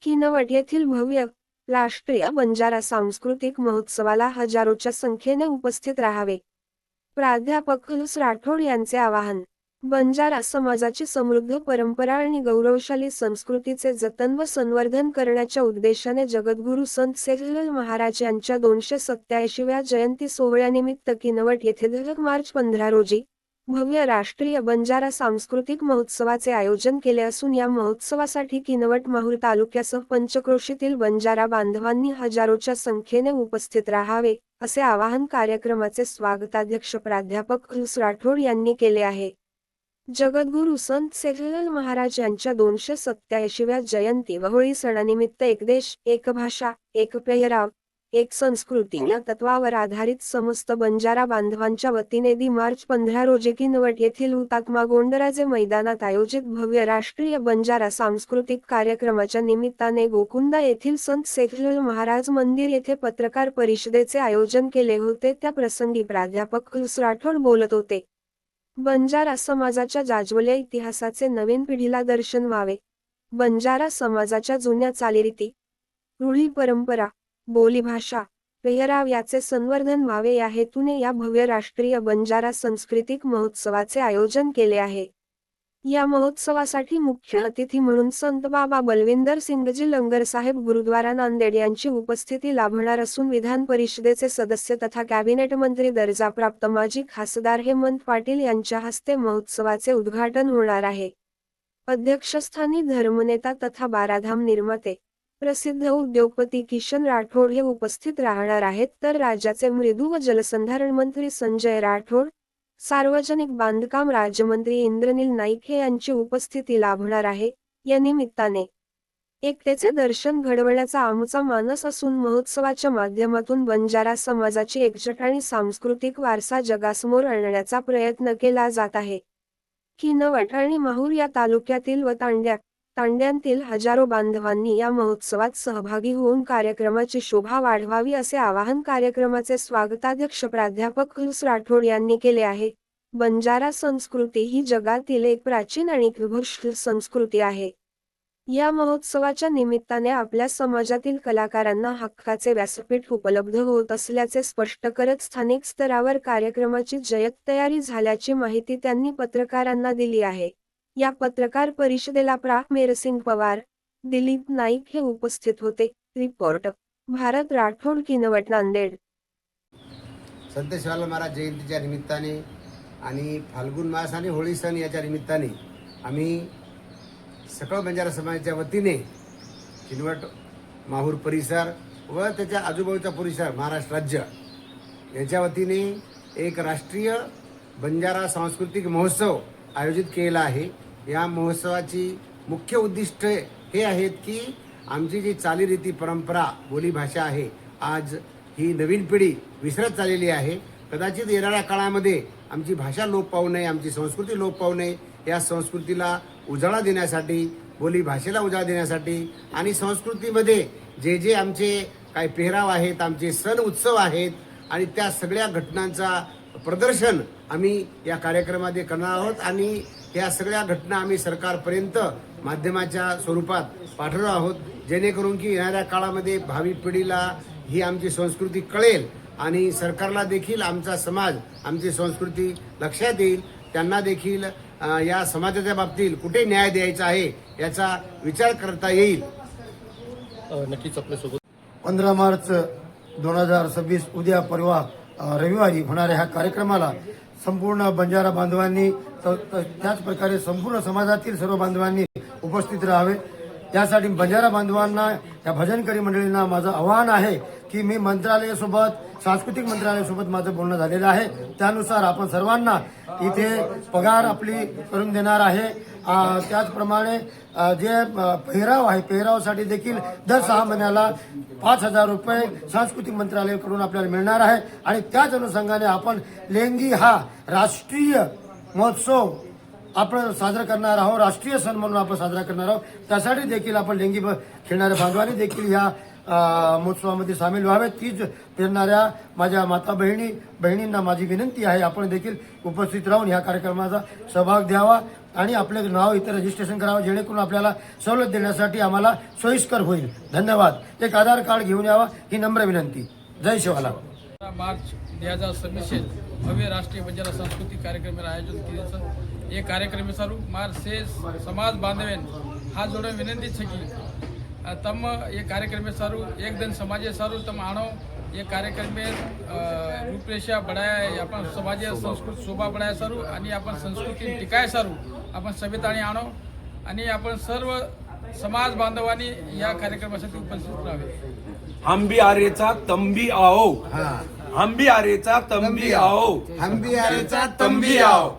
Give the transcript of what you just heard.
किनवट येथील भव्य राष्ट्रीय बंजारा सांस्कृतिक महोत्सवाला हजारोच्या संख्येने उपस्थित राहावे. प्राध्यापक हुलस राठोड यांचे आवाहन. बंजारा समाजाची समृद्ध परंपरा आणि गौरवशाली संस्कृतीचे जतन व संवर्धन करण्याच्या उद्देशाने जगद्गुरू संत सेवालाल महाराज यांच्या 287व्या जयंती सोहळ्यानिमित्त किनवट येथे दिनांक मार्च 15 रोजी भव्य राष्ट्रीय बंजारा सांस्कृतिक महोत्सवाचे आयोजन केले असून या महोत्सवासाठी किनवट माहूर तालुक्यासह पंचक्रोशीतील बंजारा बांधवांनी हजारोच्या संख्येने उपस्थित राहावे, असे आवाहन कार्यक्रमाचे स्वागताध्यक्ष प्राध्यापक हुलस राठोड यांनी केले आहे. जगद्गुरू संत सेवालाल महाराज यांच्या 287व्या जयंती व होळी सणानिमित्त एक देश, एक भाषा, एक पेहराव, एक संस्कृती या तत्वावर आधारित समस्त बंजारा बांधवांच्या वतीने मार्च 15 रोजी किनवट येथील हुतात्मा गोंडराजे मैदानात आयोजित भव्य राष्ट्रीय बंजारा सांस्कृतिक कार्यक्रमाच्या निमित्ताने गोकुंदा येथील संत सेवालाल महाराज मंदिर येथे पत्रकार परिषदेचे आयोजन केले होते. त्या प्रसंगी प्राध्यापक हुलस राठोड बोलत होते. बंजारा समाजाच्या जाज्वल्य इतिहासाचे नवीन पिढीला दर्शन व्हावे. बंजारा समाजाच्या जुन्या चालीरीती, रूढी परंपरा, बोलीभाषा, पेहराव याचे संवर्धन व्हावे या हेतूने या भव्य राष्ट्रीय बंजारा सांस्कृतिक महोत्सवाचे आयोजन केले आहे. या महोत्सवासाठी मुख्य अतिथी म्हणून संत बाबा बलविंदर सिंगजी लंगर साहेब गुरुद्वारा नांदेड यांची उपस्थिती लाभणार असून विधान परिषदेचे सदस्य तथा कॅबिनेट मंत्री दर्जाप्राप्त माजी खासदार हेमंत पाटील यांच्या हस्ते महोत्सवाचे उद्घाटन होणार आहे. अध्यक्षस्थानी धर्मनेता तथा बाराधाम निर्माते, प्रसिद्ध उद्योगपती किशन राठोड हे उपस्थित राहणार आहेत, तर राज्याचे मृदू व जलसंधारण मंत्री संजय राठोड, सार्वजनिक बांधकाम राज्यमंत्री इंद्रनील नाईक हे यांची उपस्थिती लाभणार आहे. या निमित्ताने एकतेचे दर्शन घडवण्याचा आमचा मानस असून महोत्सवाच्या माध्यमातून बंजारा समाजाची एकजूट आणि सांस्कृतिक वारसा जगासमोर आणण्याचा प्रयत्न केला जात आहे. किनवट आणि माहूर या तालुक्यातील व तांड्यांतील हजारो बांधवांनी या महोत्सवात सहभागी होऊन कार्यक्रमाची शोभा वाढवावी, असे आवाहन कार्यक्रमाचे स्वागताध्यक्ष प्राध्यापक हुलस राठोड यांनी केले आहे. बंजारा संस्कृती ही जगातील एक प्राचीन आणि विभूषित संस्कृती आहे. या महोत्सवाच्या निमित्ताने आपल्या समाजातील कलाकारांना हक्काचे व्यासपीठ उपलब्ध होत असल्याचे स्पष्ट करत स्थानिक स्तरावर कार्यक्रमाची जय्यत तयारी झाल्याची माहिती त्यांनी पत्रकारांना दिली आहे. या पत्रकार परिषदेला प्रा. मेरसिंग पवार, दिलीप नाईक हे उपस्थित होते. रिपोर्ट भारत राठोड, किनवट, नांदेड. संत सेवालाल महाराज जयंतीच्या निमित्ताने आणि फाल्गुन मास आणि होळी सण याच्या निमित्ताने आम्ही सकळ बंजारा समाजाच्या वतीने किनवट माहूर परिसर व त्याच्या आजूबाजूचा परिसर महाराष्ट्र राज्य याच्या वतीने एक राष्ट्रीय बंजारा सांस्कृतिक महोत्सव आयोजित केला आहे. या महोत्सवाची मुख्य उद्दिष्ट हे आहेत की आमची जी चालीरीती परंपरा बोलीभाषा आहे, आज ही नवीन पिढी विसरत चाललेली आहे. कदाचित येणाऱ्या काळामध्ये आमची भाषा लोप पावू नये, आमची संस्कृती लोप पावू नये, या संस्कृतीला उजाळा देण्यासाठी, बोलीभाषेला उजाळा देण्यासाठी आणि संस्कृतीमध्ये जे जे आमचे काही पेहराव आहेत, आमचे सण उत्सव आहेत आणि त्या सगळ्या घटनांचा प्रदर्शन आम्ही या कार्यक्रमामध्ये करणार आहोत आणि या सगळ्या घटना आम्ही सरकारपर्यंत माध्यमाच्या स्वरूपात पाठवणार आहोत, जेणेकरून की येणाऱ्या काळामध्ये भावी पिढीला ही आमची संस्कृती कळेल आणि सरकारला देखील आमचा समाज, आमची संस्कृती लक्षात येईल. त्यांना देखील या समाजाच्या बाबतीत कुठे न्याय द्यायचा आहे याचा विचार करता येईल. नक्कीच आपल्यासोबत 15 मार्च 2026 उद्या परवा रविवारी होणाऱ्या ह्या कार्यक्रमाला संपूर्ण बंजारा बांधवांनी त्याच प्रकारे संपूर्ण समाजातील सर्व बांधवांनी उपस्थित राहावे. त्यासाठी बंजारा बांधवांना, या भजनकरी मंडळींना माझं आवाहन आहे की मी मंत्रालयासोबत, सांस्कृतिक मंत्रालयासोबत माझं बोलणं झालेलं आहे. त्यानुसार आपण सर्वांना इथे पगार आपली करून देणार आहे. त्याचप्रमाणे जे पेहराव आहे, पेहरावसाठी देखील दर 6 महिन्याला 5,000 रुपये सांस्कृतिक मंत्रालयाकडून आपल्याला मिळणार आहे. आणि त्याच अनुषंगाने आपण लेंगी हा राष्ट्रीय महोत्सव आपण साजरा करणार आहोत, राष्ट्रीय सण म्हणून आपण साजरा करणार आहोत. त्यासाठी देखील आपण लेंगी खेळणाऱ्या बांधवांनी देखील ह्या महोत्सवामध्ये सामील व्हावे. तीच फिरणाऱ्या माझ्या माता बहिणींना माझी विनंती आहे, आपण देखील उपस्थित राहून ह्या कार्यक्रमाचा सहभाग द्यावा आणि आपलं नाव इथं रजिस्ट्रेशन करावं, जेणेकरून आपल्याला सवलत देण्यासाठी आम्हाला सोयीस्कर होईल. धन्यवाद. एक आधार कार्ड घेऊन यावा ही नम्र विनंती. जय शिवाला. मार्च 2026 भव्य राष्ट्रीय बंजारा सांस्कृतिक कार्यक्रम में आयोजन किए सर ये कार्यक्रम सारू मार से समाज बांधवेन हाथ जोड़े विनंती है कि तम ये कार्यक्रम में सारू एक दिन समाजे सारू तम आणो ये कार्यक्रम में रूपरेषा बढ़ाया अपन समाज संस्कृत शोभा बढ़ाया सारू आणि आपण संस्कृती टिकाय सारू आपण सभ्यताणी आणो आणि आपण सर्व समाज बांधवांनी या कार्यक्रमासाठी उपस्थित राहावे. हम भी आरेचा तम भी आओ. हम भी आरेचा तम भी आओ. हम भी आरेचा तम भी आओ.